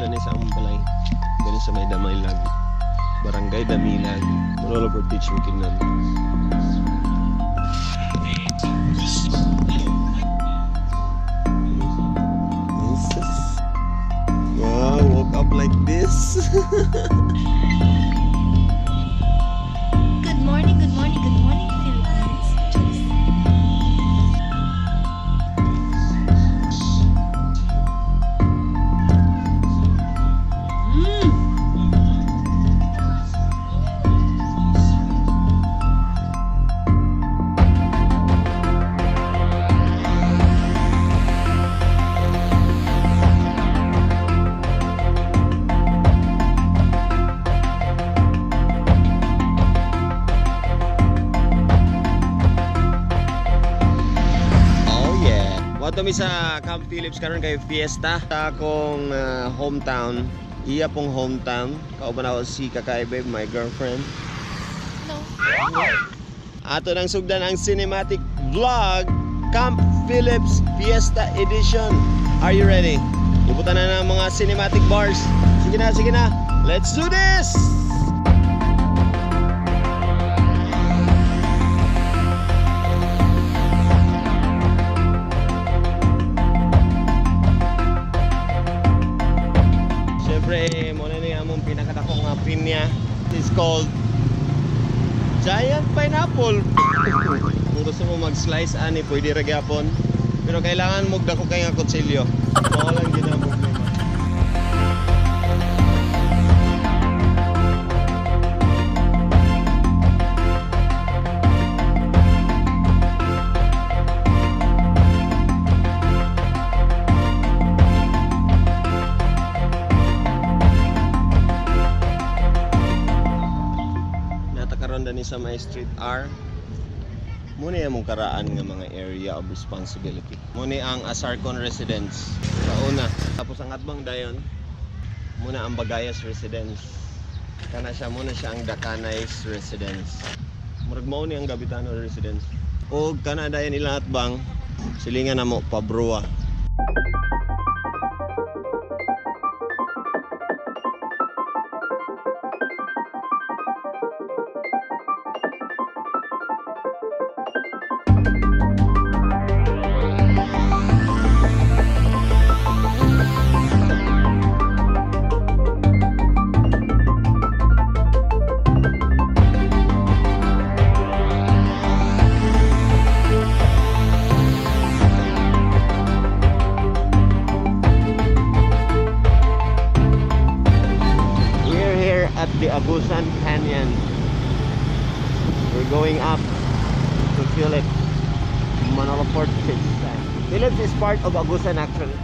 dani sa among balay. Dani sa may Damaylag. Barangay Damilag. Manolo for teach me kinan. Wow, woke up like this. Good morning, good morning, good morning, Philippines. Wato mi sa Camp Phillips karon kay fiesta sa akong hometown. Iya pong hometown. Kauban ako si Kakaibe, my girlfriend. No. Ato nang sugdan ang cinematic vlog Camp Phillips Fiesta Edition. Are you ready? Ibutan na ng mga cinematic bars. Sige na. Let's do this! Siyempre, muna na yung pinakadakong pinya. It's called Giant Pineapple. Kung gusto mo mag-slice, ani, pwede ragyapon. Pero kailangan magdako kay nga kutsilyo. Baka lang din ang problema. Natakaroon din sa may street R. Muna yung karaan nga mga area of responsibility. Muna ang Asarcon residence sa una. Tapos ang atbang dayon, muna ang Bagayas residence. Kana siya, muna siya ang Dacanais residence. Murag mao ni ang Gabitano residence. O kana dayon ilang atbang, silingan na mo Pabrua. At the Agusan Canyon. We're going up to Phillips. Manolo Fort Phillips is part of Agusan actually.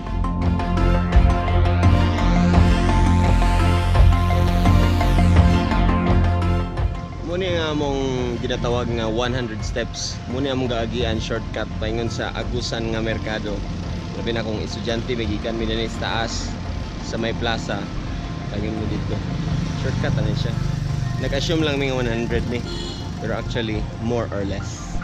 Muna nga mong ginatawag nga 100 steps. Muna mong gaagian shortcut paingon sa Agusan nga merkado. Labi na kung estudyante magikan mi dinhi sa taas sa may plaza. Tagin mo dito. Shortcut na siya. Nag-assume lang mga 100 ni. Pero actually, more or less.